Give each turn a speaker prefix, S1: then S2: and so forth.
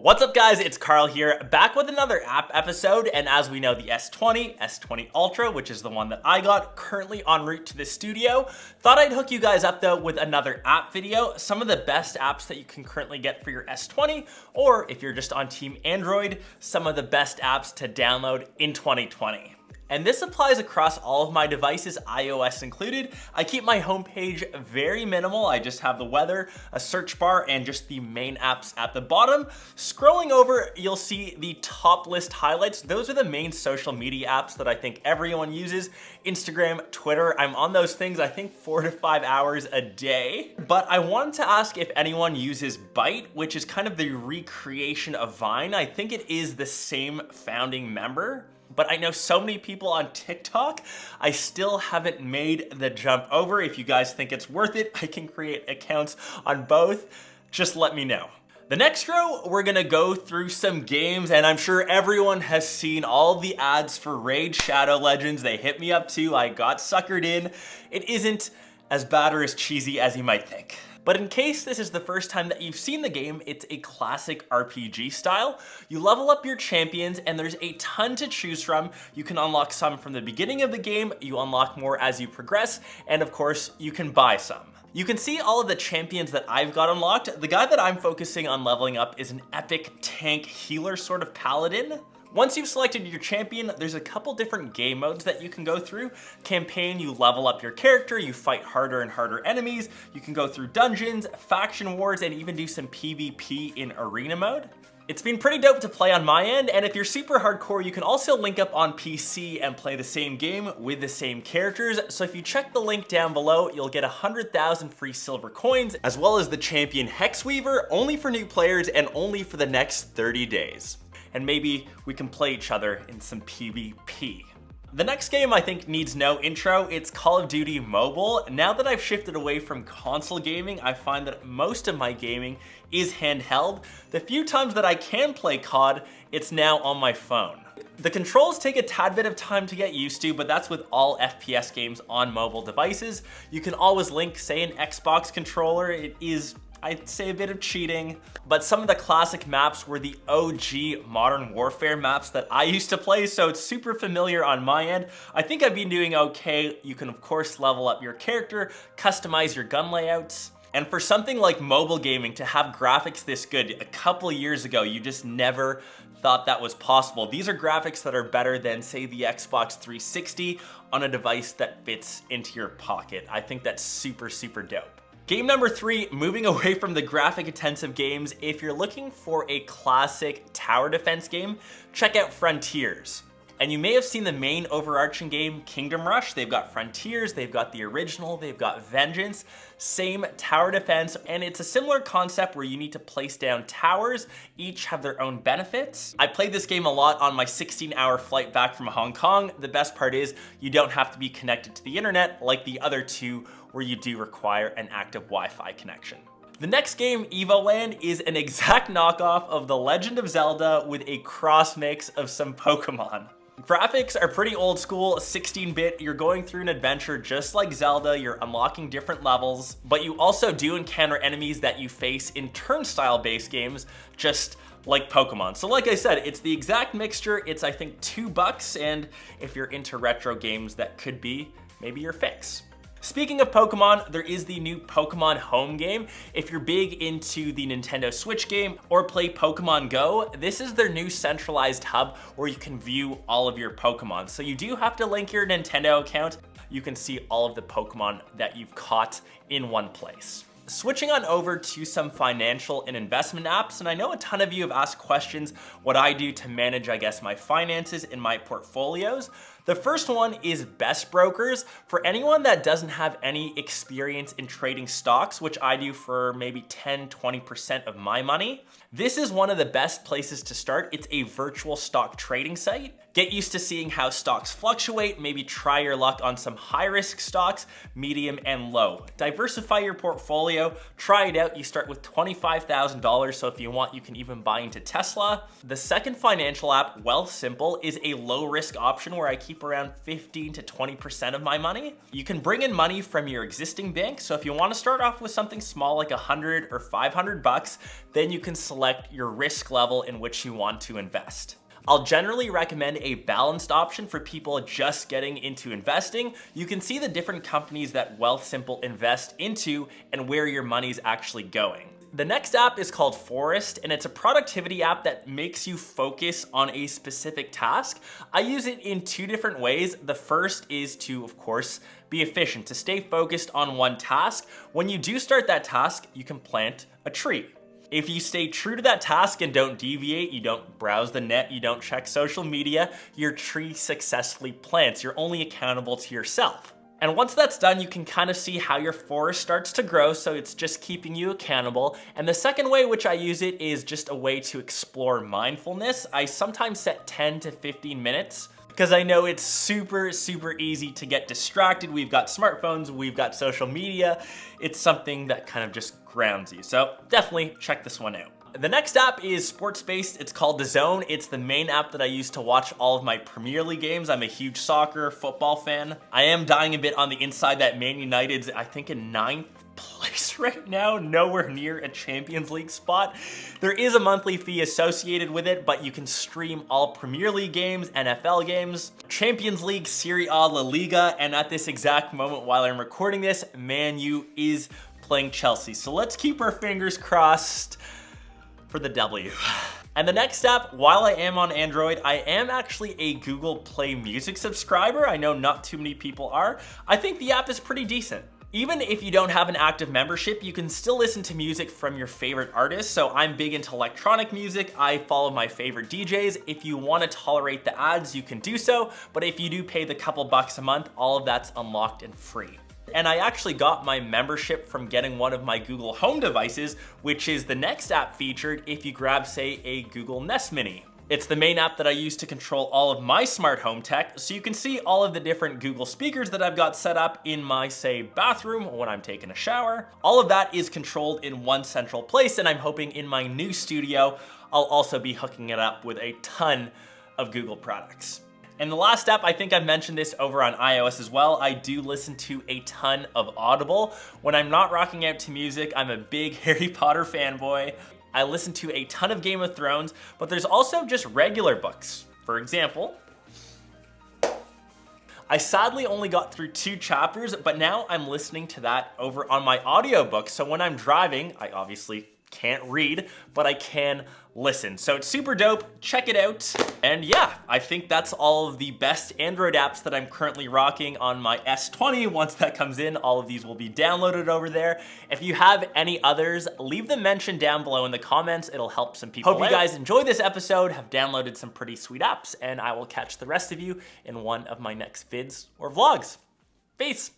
S1: What's up guys, it's Carl here, back with another app episode, and as we know, the S20 Ultra, which is the one that I got, currently en route to the studio. Thought I'd hook you guys up though with another app video, some of the best apps that you can currently get for your S20, or if you're just on Team Android, some of the best apps to download in 2020. And this applies across all of my devices, iOS included. I keep my homepage very minimal. I just have the weather, a search bar, and just the main apps at the bottom. Scrolling over, you'll see the top list highlights. Those are the main social media apps that I think everyone uses. Instagram, Twitter, I'm on those things, I think 4 to 5 hours a day. But I wanted to ask if anyone uses Byte, which is kind of the recreation of Vine. I think it is the same founding member. But I know so many people on TikTok, I still haven't made the jump over. If you guys think it's worth it, I can create accounts on both. Just let me know. The next row, we're gonna go through some games, and I'm sure everyone has seen all the ads for Raid Shadow Legends. They hit me up too, I got suckered in. It isn't as bad or as cheesy as you might think. But in case this is the first time that you've seen the game, it's a classic RPG style. You level up your champions and there's a ton to choose from. You can unlock some from the beginning of the game, you unlock more as you progress, and of course, you can buy some. You can see all of the champions that I've got unlocked. The guy that I'm focusing on leveling up is an epic tank healer sort of paladin. Once you've selected your champion, there's a couple different game modes that you can go through. Campaign, you level up your character, you fight harder and harder enemies, you can go through dungeons, faction wars, and even do some PvP in arena mode. It's been pretty dope to play on my end, and if you're super hardcore, you can also link up on PC and play the same game with the same characters. So if you check the link down below, you'll get 100,000 free silver coins, as well as the champion Hexweaver, only for new players and only for the next 30 days. And maybe we can play each other in some PvP. The next game I think needs no intro. It's Call of Duty Mobile. Now that I've shifted away from console gaming, I find that most of my gaming is handheld. The few times that I can play COD, it's now on my phone. The controls take a tad bit of time to get used to, but that's with all FPS games on mobile devices. You can always link, say, an Xbox controller. It is, I'd say, a bit of cheating, but some of the classic maps were the OG Modern Warfare maps that I used to play, so it's super familiar on my end. I think I've been doing okay. You can of course level up your character, customize your gun layouts, and for something like mobile gaming to have graphics this good a couple years ago, you just never thought that was possible. These are graphics that are better than, say, the Xbox 360 on a device that fits into your pocket. I think that's super, super dope. Game number 3, moving away from the graphic intensive games, if you're looking for a classic tower defense game, check out Frontiers. And you may have seen the main overarching game, Kingdom Rush. They've got Frontiers, they've got the original, they've got Vengeance, same tower defense, and it's a similar concept where you need to place down towers, each have their own benefits. I played this game a lot on my 16-hour flight back from Hong Kong. The best part is you don't have to be connected to the internet like the other two where you do require an active Wi-Fi connection. The next game, Eevee, is an exact knockoff of The Legend of Zelda with a cross mix of some Pokemon. Graphics are pretty old school, 16-bit. You're going through an adventure just like Zelda, you're unlocking different levels, but you also do encounter enemies that you face in turnstile-based games, just like Pokemon. So like I said, it's the exact mixture. It's, I think, $2, and if you're into retro games, that could be maybe your fix. Speaking of Pokemon, there is the new Pokemon Home game. If you're big into the Nintendo Switch game or play Pokemon Go, this is their new centralized hub where you can view all of your Pokemon. So you do have to link your Nintendo account. You can see all of the Pokemon that you've caught in one place. Switching on over to some financial and investment apps, and I know a ton of you have asked questions what I do to manage, I guess, my finances in my portfolios. The first one is Best Brokers. For anyone that doesn't have any experience in trading stocks, which I do for maybe 10-20% of my money, this is one of the best places to start. It's a virtual stock trading site. Get used to seeing how stocks fluctuate, maybe try your luck on some high-risk stocks, medium and low. Diversify your portfolio, try it out. You start with $25,000, so if you want, you can even buy into Tesla. The second financial app, Wealth Simple, is a low-risk option where I keep keep around 15 to 20% of my money. You can bring in money from your existing bank. So if you want to start off with something small like 100 or 500 bucks, then you can select your risk level in which you want to invest. I'll generally recommend a balanced option for people just getting into investing. You can see the different companies that Wealthsimple invest into and where your money's actually going. The next app is called Forest, and it's a productivity app that makes you focus on a specific task. I use it in two different ways. The first is to, of course, be efficient, to stay focused on one task. When you do start that task, you can plant a tree. If you stay true to that task and don't deviate, you don't browse the net, you don't check social media, your tree successfully plants. You're only accountable to yourself. And once that's done, you can kind of see how your forest starts to grow, so it's just keeping you accountable. And the second way which I use it is just a way to explore mindfulness. I sometimes set 10 to 15 minutes because I know it's super easy to get distracted. We've got smartphones, we've got social media. It's something that kind of just grounds you. So definitely check this one out. The next app is sports-based. It's called The Zone. It's the main app that I use to watch all of my Premier League games. I'm a huge soccer, football fan. I am dying a bit on the inside that Man United's, I think, in 9th place right now, nowhere near a Champions League spot. There is a monthly fee associated with it, but you can stream all Premier League games, NFL games, Champions League, Serie A, La Liga, and at this exact moment while I'm recording this, Man U is playing Chelsea. So let's keep our fingers crossed for the W. And the next app, while I am on Android, I am actually a Google Play Music subscriber. I know not too many people are. I think the app is pretty decent. Even if you don't have an active membership, you can still listen to music from your favorite artists. So I'm big into electronic music. I follow my favorite DJs. If you want to tolerate the ads, you can do so. But if you do pay the couple bucks a month, all of that's unlocked and free. And I actually got my membership from getting one of my Google Home devices, which is the next app featured if you grab, say, a Google Nest Mini. It's the main app that I use to control all of my smart home tech, so you can see all of the different Google speakers that I've got set up in my, say, bathroom when I'm taking a shower. All of that is controlled in one central place, and I'm hoping in my new studio, I'll also be hooking it up with a ton of Google products. And the last app, I think I've mentioned this over on iOS as well, I do listen to a ton of Audible. When I'm not rocking out to music, I'm a big Harry Potter fanboy. I listen to a ton of Game of Thrones, but there's also just regular books. For example, I sadly only got through 2 chapters, but now I'm listening to that over on my audiobook. So when I'm driving, I obviously can't read, but I can listen. So it's super dope. Check it out. And yeah, I think that's all of the best Android apps that I'm currently rocking on my S20. Once that comes in, all of these will be downloaded over there. If you have any others, leave them mentioned down below in the comments. It'll help some people. Hope you guys enjoyed this episode, have downloaded some pretty sweet apps, and I will catch the rest of you in one of my next vids or vlogs. Peace.